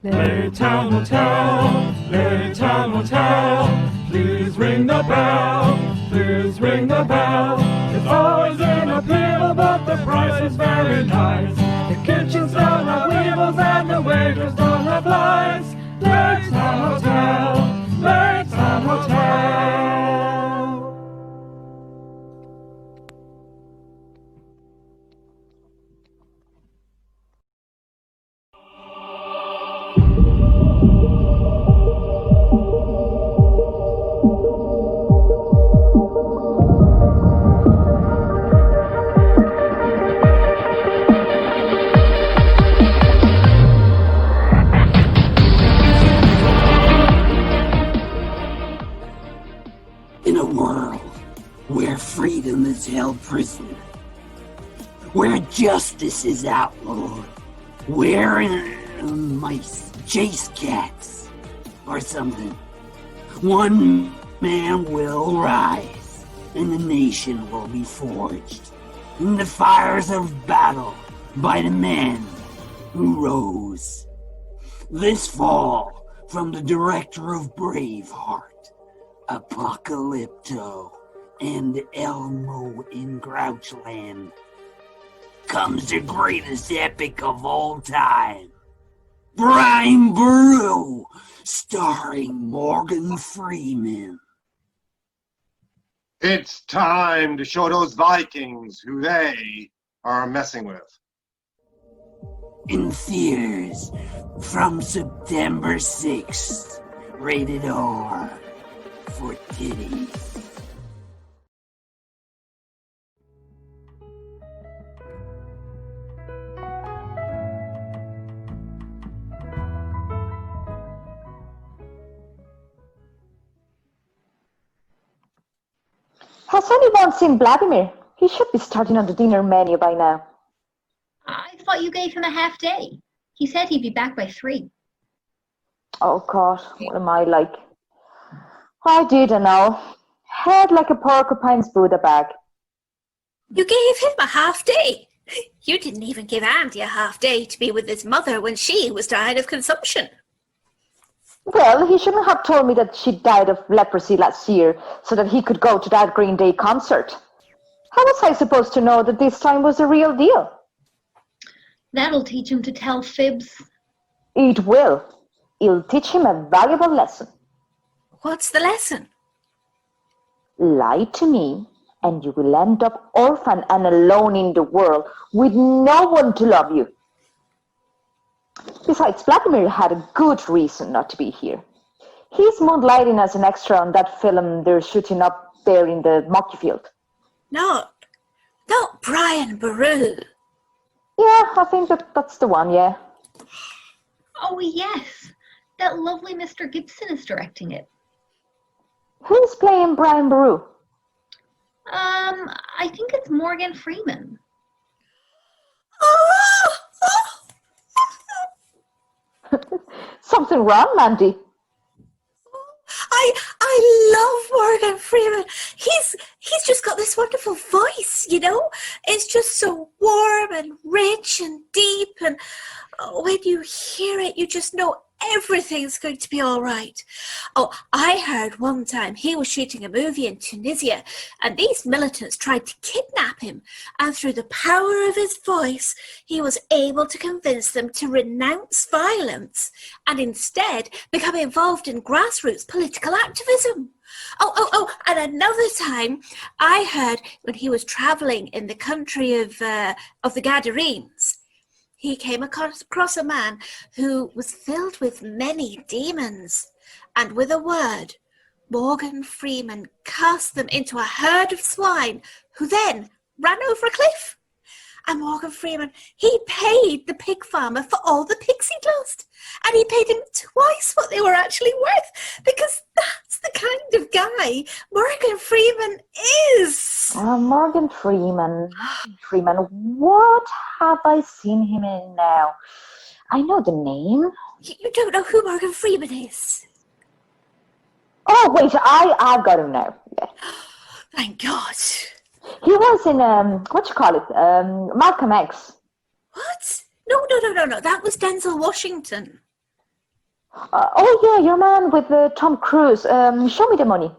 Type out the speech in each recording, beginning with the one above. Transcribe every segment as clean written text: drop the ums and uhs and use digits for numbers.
Laytown Hotel, Laytown Hotel, please ring the bell, please ring the bell. It's always in a pill, but the price is very nice. The kitchens don't have weevils and the waiters don't have lice. Laytown Hotel, Laytown Hotel. In a world where freedom is held prisoner, where justice is outlawed, where mice chase cats or something, one man will rise and the nation will be forged in the fires of battle by the men who rose. This fall from the director of Braveheart, Apocalypto, and Elmo in Grouchland comes the greatest epic of all time. Brian Boru, starring Morgan Freeman. It's time to show those Vikings who they are messing with. In theaters from September 6th, rated R. For titties. Has anyone seen Vladimir? He should be starting on the dinner menu by now. I thought you gave him a half day. He said he'd be back by 3. Oh God, what am I like? I didn't know. Head like a porcupine's Buddha bag. You gave him a half day. You didn't even give Andy a half day to be with his mother when she was dying of consumption. Well, he shouldn't have told me that she died of leprosy last year so that he could go to that Green Day concert. How was I supposed to know that this time was the real deal? That'll teach him to tell fibs. It will. It'll teach him a valuable lesson. What's the lesson? Lie to me, and you will end up orphaned and alone in the world with no one to love you. Besides, Vladimir had a good reason not to be here. He's moonlighting as an extra on that film they're shooting up there in the mucky field. Not Brian Boru. Yeah, I think that's the one, yeah. Oh, yes. That lovely Mr. Gibson is directing it. Who's playing Brian Boru? I think it's Morgan Freeman. Something wrong, Mandy? I love Morgan Freeman. He's just got this wonderful voice, you know? It's just so warm and rich and deep, and when you hear it, you just know everything's going to be all right. Oh, I heard one time he was shooting a movie in Tunisia, and these militants tried to kidnap him, and through the power of his voice, he was able to convince them to renounce violence and instead become involved in grassroots political activism. Oh, and another time I heard when he was traveling in the country of the Gadarenes, he came across a man who was filled with many demons, and with a word, Morgan Freeman cast them into a herd of swine who then ran over a cliff. And Morgan Freeman, he paid the pig farmer for all the pigs he'd lost. And he paid him twice what they were actually worth, because that's the kind of guy Morgan Freeman is. Morgan Freeman. What have I seen him in now? I know the name. You don't know who Morgan Freeman is? Oh, wait, I've got him now. Yeah. Thank God. He was in, Malcolm X. What? No. That was Denzel Washington. Oh, yeah, your man with Tom Cruise. Show me the money.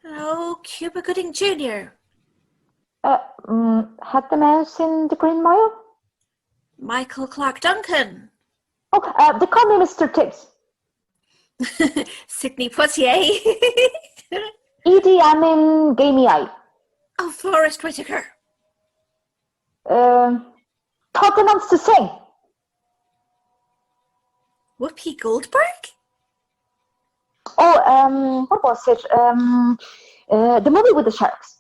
Oh, Cuba Gooding Jr. Had the mouse in the Green Mile? Michael Clark Duncan. Oh, they call me Mr. Tibbs. Sidney Poitier. Edie Amin Gamey Eye. Oh, Forrest Whitaker. Taught the nuns to sing. Whoopi Goldberg? Oh, what was it? The movie with the sharks.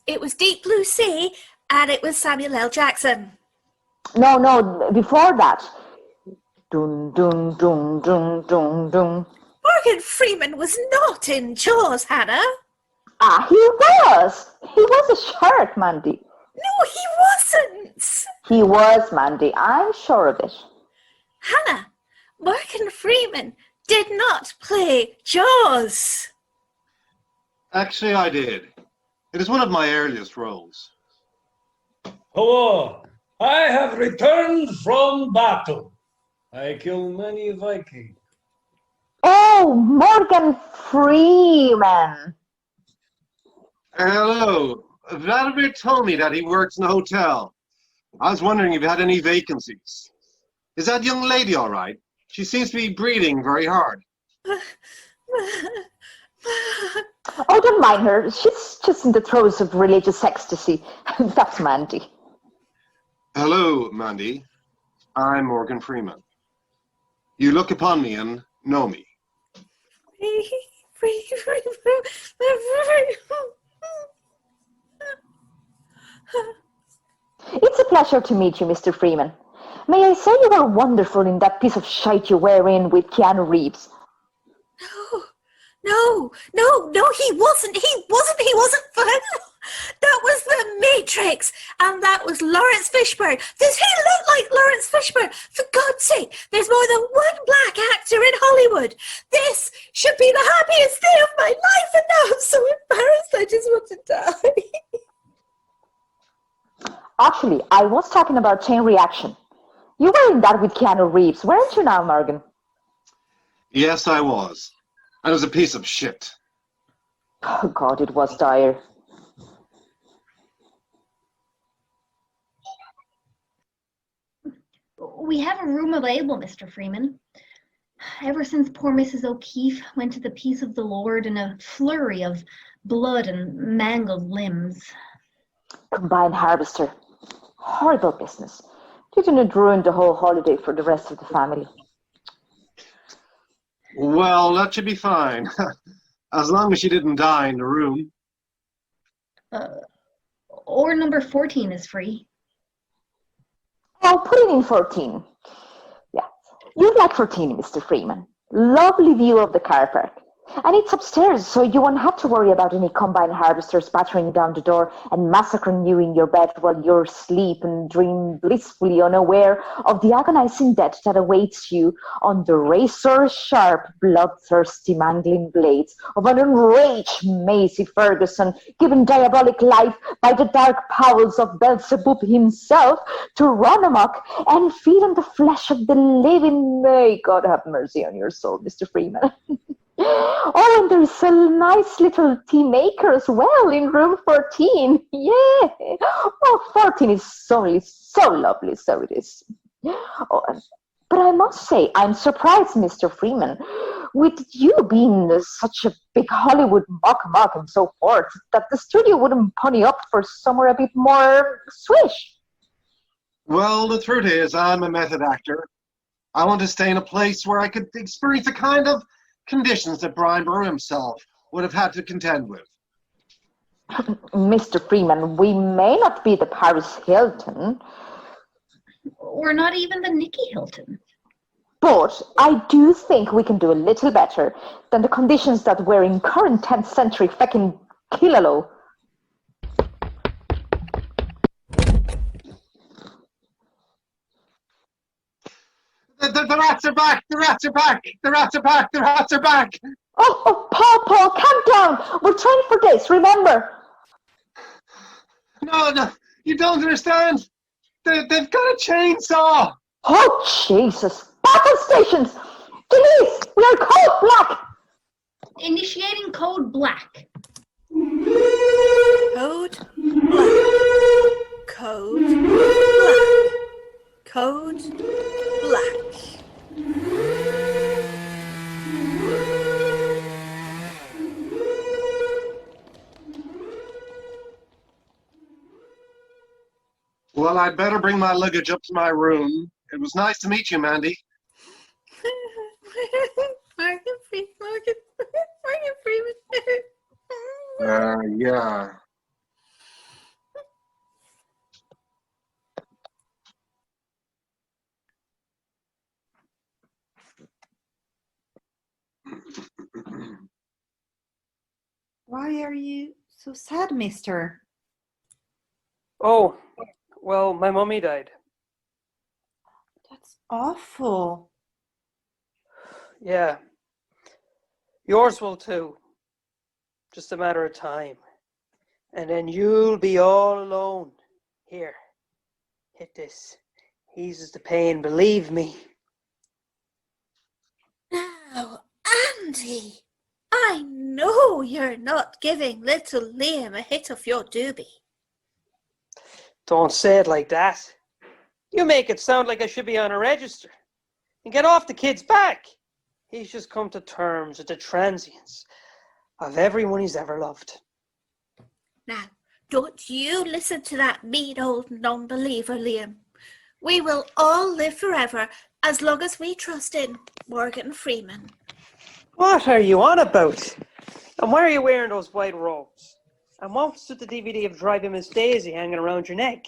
It was Deep Blue Sea, and it was Samuel L. Jackson. No, before that. Dun, dun, dun, dun, dun, dun. Morgan Freeman was not in Jaws, Hannah. Ah, he was. He was a shark, Mandy. No, he wasn't. He was, Mandy. I'm sure of it. Hannah, Morgan Freeman did not play Jaws. Actually, I did. It is one of my earliest roles. Hello, I have returned from battle. I kill many Vikings. Oh, Morgan Freeman. Hello. Vladimir told me that he works in a hotel. I was wondering if you had any vacancies. Is that young lady all right? She seems to be breathing very hard. Oh, don't mind her. She's just in the throes of religious ecstasy. That's Mandy. Hello, Mandy. I'm Morgan Freeman. You look upon me and know me. It's a pleasure to meet you, Mr. Freeman. May I say you were wonderful in that piece of shite you were in with Keanu Reeves? No, he wasn't fun. That was The Matrix, and that was Lawrence Fishburne. Does he look like Lawrence Fishburne? For God's sake, there's more than one black actor in Hollywood. This should be the happiest day of my life, and now I'm so embarrassed I just want to die. Actually, I was talking about Chain Reaction. You were in that with Keanu Reeves, weren't you now, Morgan? Yes, I was. And it was a piece of shit. Oh, God, it was dire. We have a room available, Mr. Freeman. Ever since poor Mrs. O'Keefe went to the peace of the Lord in a flurry of blood and mangled limbs. Combined harvester. Horrible business. Didn't it ruin the whole holiday for the rest of the family? Well, that should be fine. As long as she didn't die in the room. Or number 14 is free. I'll put it in 14. Yeah. You'd like 14, Mr. Freeman. Lovely view of the car park. And it's upstairs, so you won't have to worry about any combine harvesters battering down the door and massacring you in your bed while you're asleep and dream blissfully unaware of the agonizing death that awaits you on the razor-sharp, bloodthirsty, mangling blades of an enraged Maisie Ferguson, given diabolic life by the dark powers of Beelzebub himself to run amok and feed on the flesh of the living. May God have mercy on your soul, Mr. Freeman. Oh, and there's a nice little tea maker as well in room 14. Yeah. Oh, 14 is so lovely, so it is. Oh, but I must say, I'm surprised, Mr. Freeman, with you being such a big Hollywood mock and so forth, that the studio wouldn't pony up for somewhere a bit more swish. Well, the truth is, I'm a method actor. I want to stay in a place where I could experience the kind of conditions that Brian Burrow himself would have had to contend with. Mr. Freeman, we may not be the Paris Hilton. Or not even the Nicky Hilton. But I do think we can do a little better than the conditions that were in current 10th century feckin' Killaloe. The rats are back! The rats are back! The rats are back! The rats are back! Oh, Paul, calm down. We're trying for this, remember? No, you don't understand. They've got a chainsaw. Oh, Jesus. Battle stations. Police! We are code black! Initiating code black. Code black. Code black. Code black. Well, I'd better bring my luggage up to my room. It was nice to meet you, Mandy. Morgan Freeman. Yeah. Why are you so sad, mister? Oh, well, my mummy died. That's awful. Yeah. Yours will too. Just a matter of time. And then you'll be all alone. Here, hit this. Eases the pain, believe me. Now, Andy, I know you're not giving little Liam a hit of your doobie. Don't say it like that. You make it sound like I should be on a register. And get off the kid's back. He's just come to terms with the transience of everyone he's ever loved. Now, don't you listen to that mean old non-believer, Liam. We will all live forever as long as we trust in Morgan Freeman. What are you on about? And why are you wearing those white robes? And what's with the DVD of Driving Miss Daisy hanging around your neck?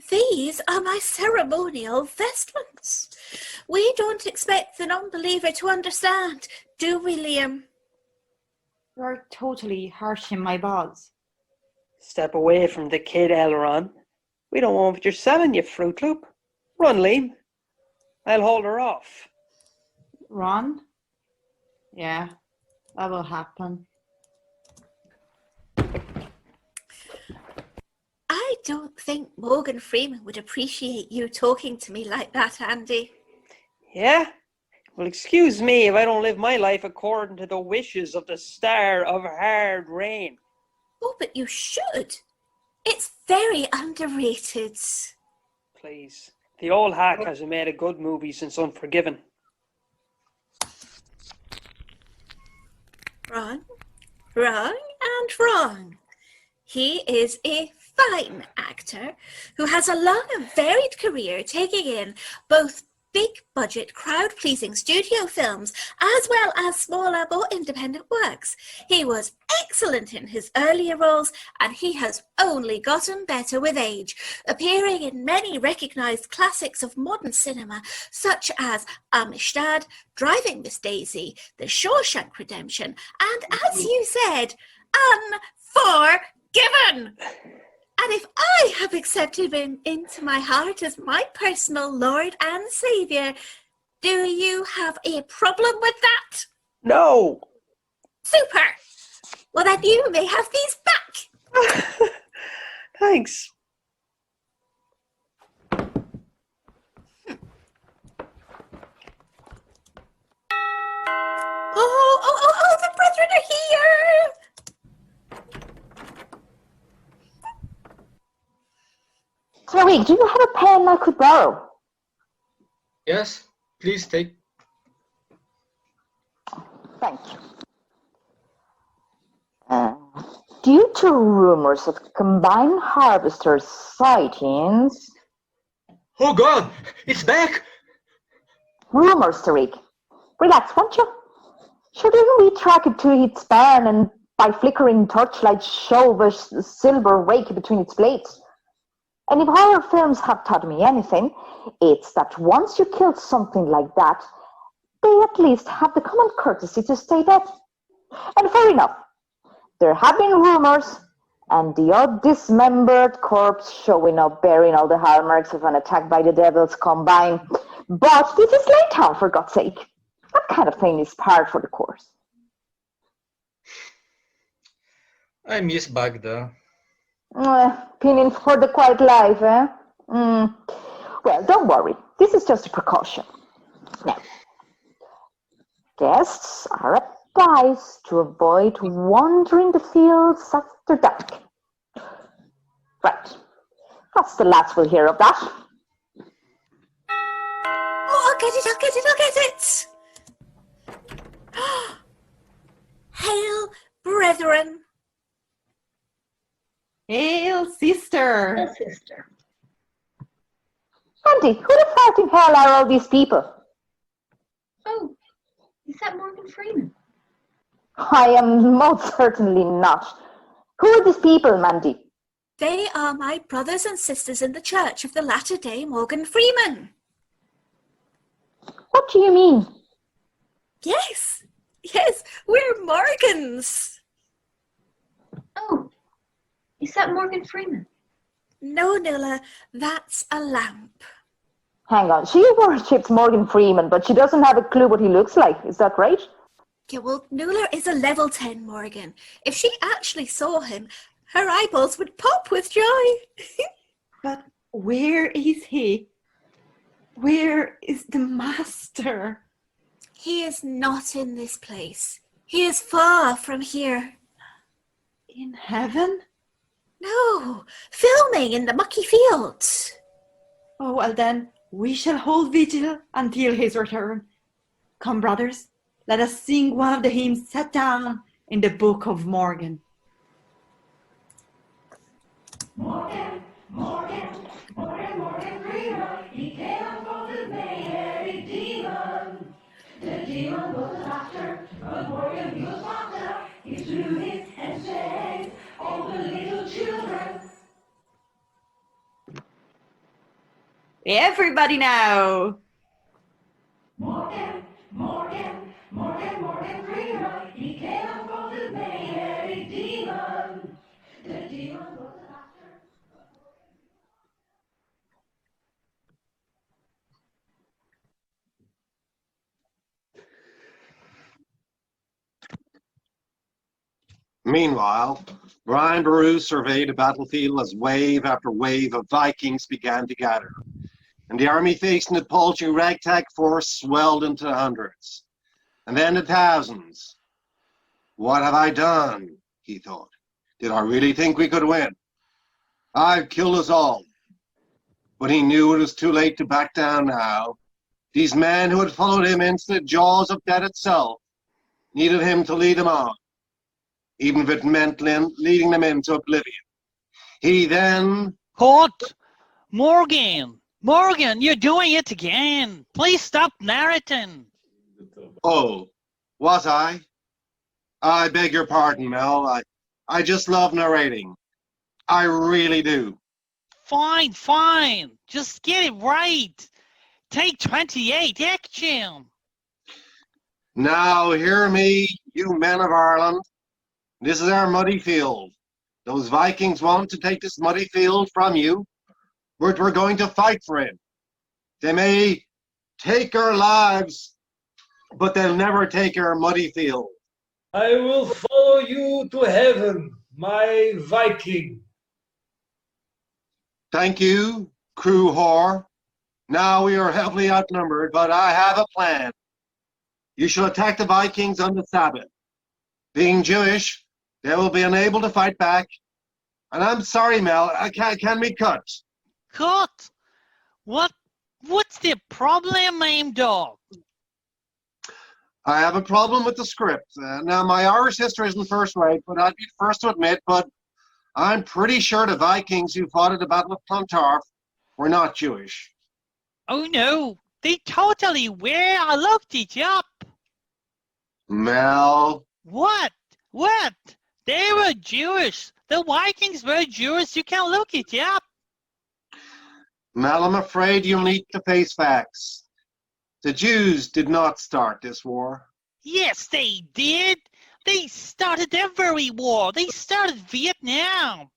These are my ceremonial vestments. We don't expect the non-believer to understand, do we, Liam? You're totally harshing my balls. Step away from the kid, Elron. We don't want what you're selling, you Fruit Loop. Run, Liam. I'll hold her off. Ron? Yeah, that will happen. I don't think Morgan Freeman would appreciate you talking to me like that, Andy. Yeah? Well, excuse me if I don't live my life according to the wishes of the star of hard rain. Oh, but you should. It's very underrated. Please. The old hack hasn't made a good movie since Unforgiven. Wrong, wrong, and wrong. He is a fine actor who has a long and varied career taking in both big-budget, crowd-pleasing studio films as well as smaller, more independent works. He was excellent in his earlier roles, and he has only gotten better with age, appearing in many recognised classics of modern cinema, such as Amistad, Driving Miss Daisy, The Shawshank Redemption, and, as you said, Unforgiven. And if I have accepted him into my heart as my personal Lord and Saviour, do you have a problem with that? No! Super! Well, then you may have these back. Thanks. Oh, the brethren are here! Tariq, do you have a pen I could borrow? Yes, please take. Thank you. Due to rumors of combined harvester sightings... Oh God, it's back! Rumors, Tariq. Relax, won't you? Sure, didn't we track it to its barn and by flickering torchlight shove a silver rake between its blades? And if horror films have taught me anything, it's that once you kill something like that, they at least have the common courtesy to stay dead. And fair enough. There have been rumors, and the odd dismembered corpse showing up bearing all the hallmarks of an attack by the devils combined. But this is Laytown, for God's sake. That kind of thing is par for the course. I miss Baghdad. Pinning for the quiet life, eh? Well, don't worry. This is just a precaution. Now, Guests are advised to avoid wandering the fields after dark. Right. That's the last we'll hear of that. Oh, I'll get it! Hail, brethren! Hail, sister! Oh, sister. Andy, who the farting hell are all these people? Oh, is that Morgan Freeman? I am most certainly not. Who are these people, Mandy? They are my brothers and sisters in the Church of the Latter-day Morgan Freeman. What do you mean? Yes, we're Morgans. Oh, is that Morgan Freeman? No, Nilla, that's a lamp. Hang on, she worships Morgan Freeman, but she doesn't have a clue what he looks like. Is that right? Yeah, well, Nuala is a level 10 Morgan. If she actually saw him, her eyeballs would pop with joy. But where is he? Where is the master? He is not in this place. He is far from here. In heaven? No, filming in the mucky fields. Oh, well then, we shall hold vigil until his return. Come, brothers, let us sing one of the hymns set down in the Book of Morgan. Morgan, Morgan, Morgan, Morgan Freeman. He came and fought with Mayberry demon. The demon was a doctor, but Morgan he was doctor. He threw his and saved all the little children. Everybody now! Morgan, Morgan, Morgan, Morgan Freeman. He came and fought with Mayberry demon. The demon was a doctor. Meanwhile, Brian Boru surveyed the battlefield as wave after wave of Vikings began to gather, and the army facing the paltry ragtag force swelled into the hundreds, and then the thousands. What have I done? He thought. Did I really think we could win? I've killed us all. But he knew it was too late to back down now. These men who had followed him into the jaws of death itself needed him to lead them on, even if it meant leading them into oblivion. He then... What? Morgan, you're doing it again. Please stop narrating. Oh, was I? I beg your pardon, Mel. I just love narrating. I really do. Fine. Just get it right. Take 28, action. Now hear me, you men of Ireland. This is our muddy field. Those Vikings want to take this muddy field from you, but we're going to fight for it. They may take our lives, but they'll never take our muddy field. I will follow you to heaven, my Viking. Thank you, crew whore. Now we are heavily outnumbered, but I have a plan. You shall attack the Vikings on the Sabbath. Being Jewish, they will be unable to fight back. And I'm sorry, Mel, can we cut? Cut? What's the problem, Aim Dog? I have a problem with the script. Now, my Irish history isn't first rate, but I'd be the first to admit, but I'm pretty sure the Vikings who fought at the Battle of Clontarf were not Jewish. Oh no, they totally were. I looked it up. Mel. What? They were Jewish. The Vikings were Jewish. You can look it up. Mel, I'm afraid you'll need to face facts. The Jews did not start this war. Yes, they did. They started every war. They started Vietnam.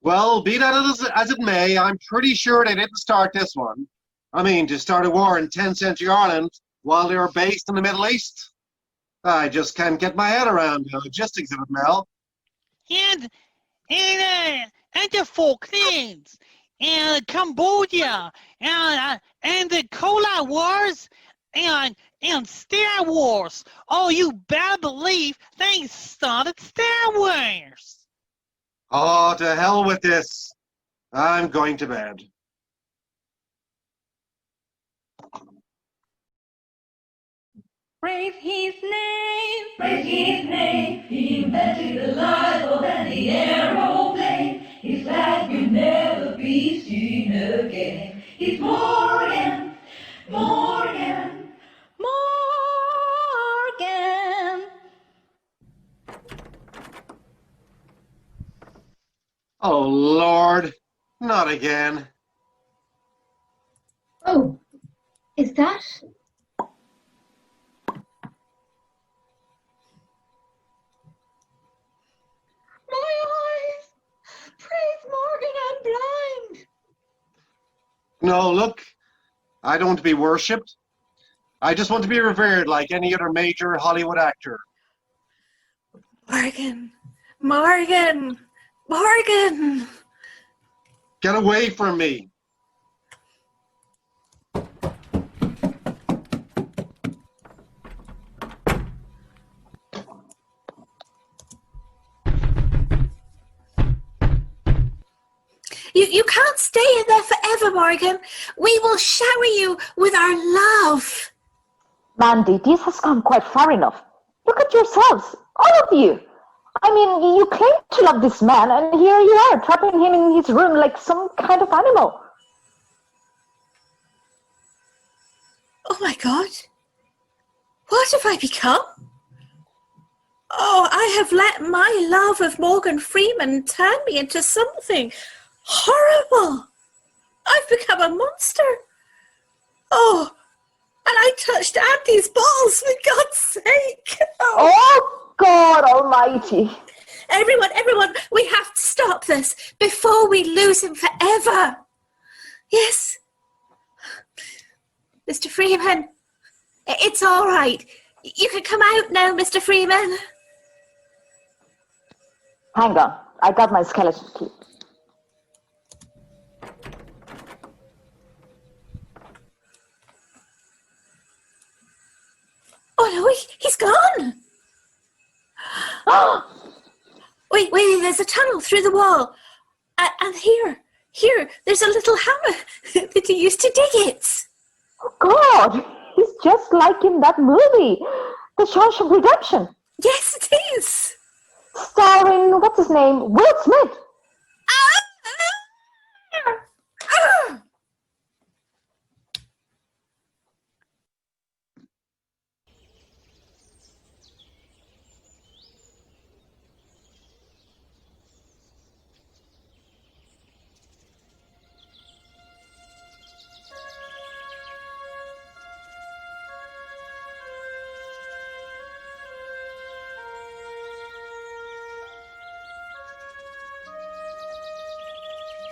Well, be that as it may, I'm pretty sure they didn't start this one. I mean, to start a war in 10th century Ireland while they were based in the Middle East. I just can't get my head around the logistics of it, Mel. And the Falklands, and Cambodia, and the Kola Wars, and Star Wars. Oh, you better believe they started Star Wars. Oh, to hell with this. I'm going to bed. Praise his name, praise his name. He invented the light bulb and the aeroplane. His light will never be seen again. He's Morgan, Morgan, Morgan. Oh, Lord. Not again. Oh, is that? My eyes! Praise Morgan, I'm blind! No, look. I don't want to be worshipped. I just want to be revered like any other major Hollywood actor. Morgan, Morgan, Morgan. Get away from me. You can't stay in there forever, Morgan. We will shower you with our love. Mandy, this has gone quite far enough. Look at yourselves, all of you. I mean, you claim to love this man, and here you are, trapping him in his room like some kind of animal. Oh my God. What have I become? Oh, I have let my love of Morgan Freeman turn me into something horrible. I've become a monster. Oh, and I touched Andy's balls, for God's sake. Oh, God Almighty. Everyone, we have to stop this before we lose him forever. Yes. Mr. Freeman, it's all right. You can come out now, Mr. Freeman. Hang on, I got my skeleton key. Oh no, he's gone. Wait, there's a tunnel through the wall. And here, there's a little hammer that he used to dig it. Oh, God, he's just like in that movie, The Shawshank Redemption. Yes, it is. Starring, what's his name, Will Smith.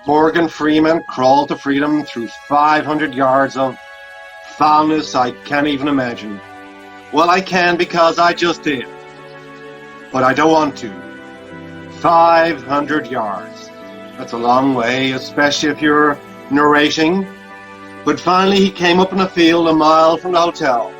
Morgan Freeman crawled to freedom through 500 yards of foulness I can't even imagine. Well, I can because I just did. But I don't want to. 500 yards. That's a long way, especially if you're narrating. But finally he came up in a field a mile from the hotel.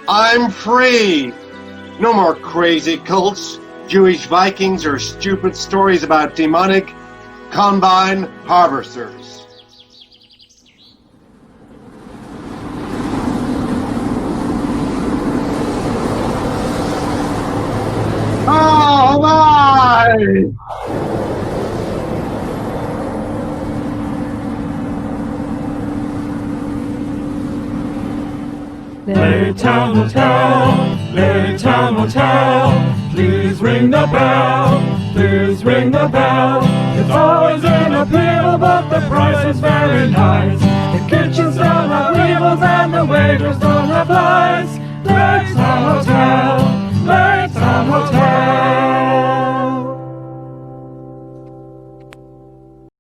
I'm free! No more crazy cults, Jewish Vikings, or stupid stories about demonic combine harvesters. Oh my! Laytown Hotel, Laytown Hotel, please ring the bell, please ring the bell. It's always in a pill, but the price is very nice. The kitchens don't have wheels and the waiters don't have lights. Laytown Hotel.